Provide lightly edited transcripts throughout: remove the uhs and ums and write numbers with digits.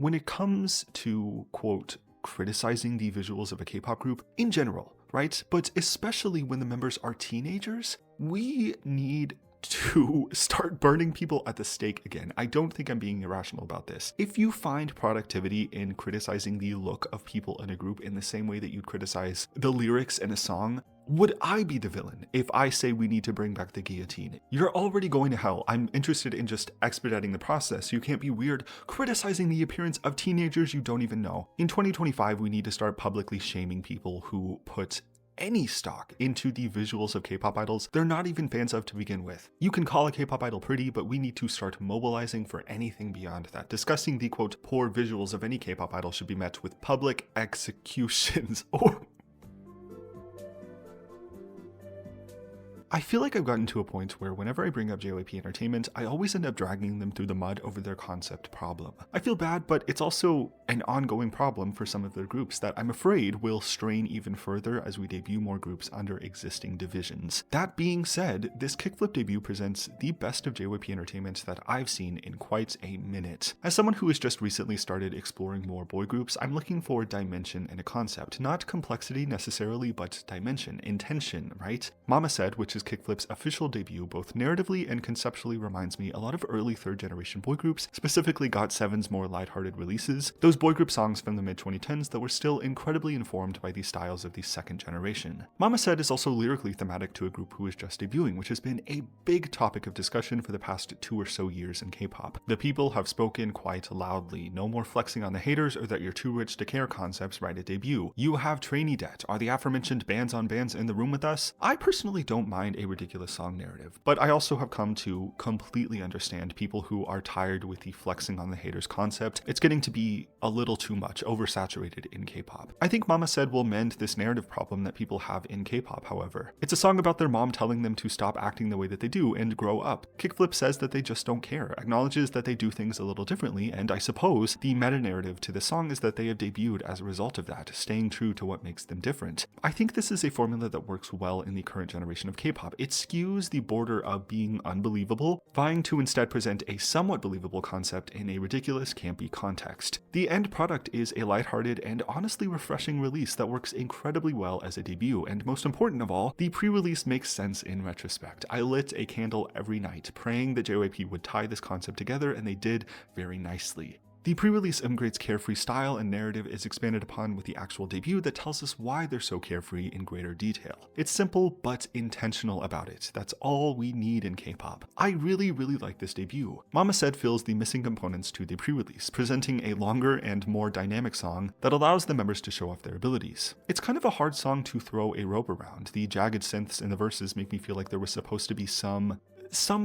when it comes to, quote, criticizing the visuals of a K-pop group in general, right? But especially when the members are teenagers, we need to start burning people at the stake again. I don't think I'm being irrational about this. If you find productivity in criticizing the look of people in a group in the same way that you'd criticize the lyrics in a song, would I be the villain if I say we need to bring back the guillotine? You're already going to hell. I'm interested in just expediting the process. You can't be weird criticizing the appearance of teenagers you don't even know. In 2025, we need to start publicly shaming people who put any stock into the visuals of K-pop idols they're not even fans of to begin with. You can call a K-pop idol pretty, but we need to start mobilizing for anything beyond that. Discussing the, quote, poor visuals of any K-pop idol should be met with public executions. I feel like I've gotten to a point where whenever I bring up JYP Entertainment, I always end up dragging them through the mud over their concept problem. I feel bad, but it's also an ongoing problem for some of their groups that I'm afraid will strain even further as we debut more groups under existing divisions. That being said, this KickFlip debut presents the best of JYP Entertainment that I've seen in quite a minute. As someone who has just recently started exploring more boy groups, I'm looking for dimension in a concept. Not complexity necessarily, but dimension, intention, right? Mama Said, which is KickFlip's official debut, both narratively and conceptually reminds me a lot of early third-generation boy groups, specifically GOT7's more lighthearted releases, those boy group songs from the mid-2010s that were still incredibly informed by the styles of the second generation. Mama Said is also lyrically thematic to a group who is just debuting, which has been a big topic of discussion for the past 2 or so years in K-pop. The people have spoken quite loudly. No more flexing on the haters or that you're too rich to care concepts right at debut. You have trainee debt. Are the aforementioned bands on bands in the room with us? I personally don't mind a ridiculous song narrative, but I also have come to completely understand people who are tired with the flexing on the haters concept. It's getting to be a little too much, oversaturated in K-pop. I think Mama Said will mend this narrative problem that people have in K-pop, however. It's a song about their mom telling them to stop acting the way that they do and grow up. KickFlip says that they just don't care, acknowledges that they do things a little differently, and I suppose the meta-narrative to the song is that they have debuted as a result of that, staying true to what makes them different. I think this is a formula that works well in the current generation of K-pop. It skews the border of being unbelievable, vying to instead present a somewhat believable concept in a ridiculous, campy context. The end product is a lighthearted and honestly refreshing release that works incredibly well as a debut, and most important of all, the pre-release makes sense in retrospect. I lit a candle every night, praying that JYP would tie this concept together, and they did very nicely. The pre-release Immigrate's carefree style and narrative is expanded upon with the actual debut that tells us why they're so carefree in greater detail. It's simple but intentional about it. That's all we need in K-pop. I really like this debut. Mama Said fills the missing components to the pre-release, presenting a longer and more dynamic song that allows the members to show off their abilities. It's kind of a hard song to throw a rope around. The jagged synths in the verses make me feel like there was supposed to be some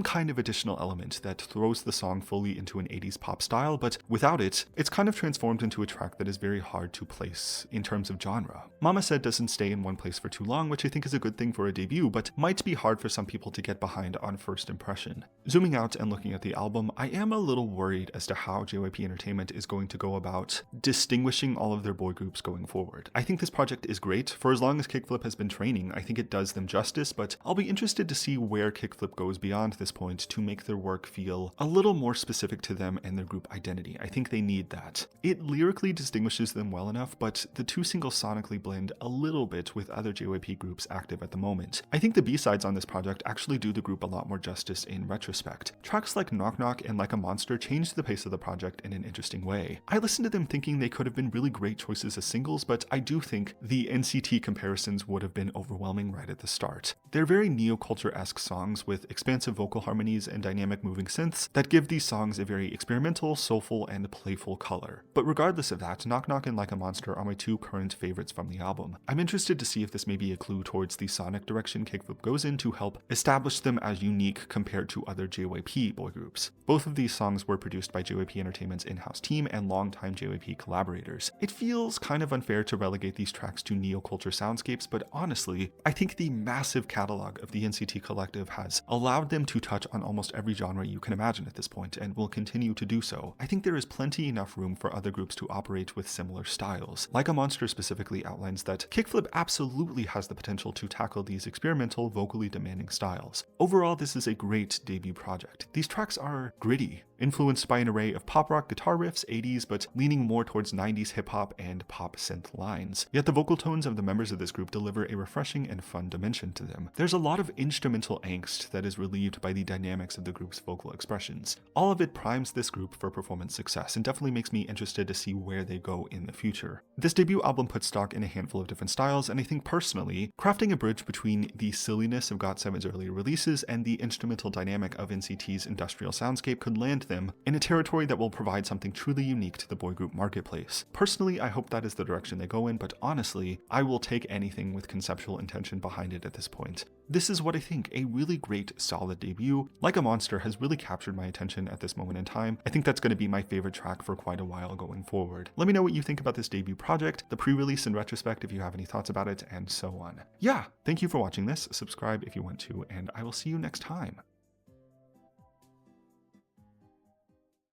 kind of additional element that throws the song fully into an 80s pop style, but without it, it's kind of transformed into a track that is very hard to place in terms of genre. Mama Said doesn't stay in one place for too long, which I think is a good thing for a debut, but might be hard for some people to get behind on first impression. Zooming out and looking at the album, I am a little worried as to how JYP Entertainment is going to go about distinguishing all of their boy groups going forward. I think this project is great. For as long as KickFlip has been training, I think it does them justice, but I'll be interested to see where KickFlip goes beyond this point to make their work feel a little more specific to them and their group identity. I think they need that. It lyrically distinguishes them well enough, but the two singles sonically blend a little bit with other JYP groups active at the moment. I think the B-sides on this project actually do the group a lot more justice in retrospect. Tracks like Knock Knock and Like a Monster changed the pace of the project in an interesting way. I listened to them thinking they could have been really great choices as singles, but I do think the NCT comparisons would have been overwhelming right at the start. They're very neoculture-esque songs with expansive vocal harmonies and dynamic moving synths that give these songs a very experimental, soulful, and playful color. But regardless of that, Knock Knock and Like a Monster are my two current favorites from the album. I'm interested to see if this may be a clue towards the sonic direction KickFlip goes in to help establish them as unique compared to other JYP boy groups. Both of these songs were produced by JYP Entertainment's in-house team and longtime JYP collaborators. It feels kind of unfair to relegate these tracks to neoculture soundscapes, but honestly, I think the massive catalog of the NCT collective has allowed them them to touch on almost every genre you can imagine at this point, and will continue to do so. I think there is plenty enough room for other groups to operate with similar styles. Like a Monster specifically outlines that KickFlip absolutely has the potential to tackle these experimental, vocally demanding styles. Overall, this is a great debut project. These tracks are gritty, influenced by an array of pop rock guitar riffs, 80s, but leaning more towards 90s hip-hop and pop synth lines. Yet the vocal tones of the members of this group deliver a refreshing and fun dimension to them. There's a lot of instrumental angst that is relieved by the dynamics of the group's vocal expressions. All of it primes this group for performance success and definitely makes me interested to see where they go in the future. This debut album puts stock in a handful of different styles, and I think personally, crafting a bridge between the silliness of GOT7's earlier releases and the instrumental dynamic of NCT's industrial soundscape could land them in a territory that will provide something truly unique to the boy group marketplace. Personally, I hope that is the direction they go in, but honestly, I will take anything with conceptual intention behind it at this point. This is what I think a really great, solid debut. Like a Monster has really captured my attention at this moment in time. I think that's going to be my favorite track for quite a while going forward. Let me know what you think about this debut project, the pre-release and retrospect if you have any thoughts about it, and so on. Yeah, thank you for watching this. Subscribe if you want to, and I will see you next time.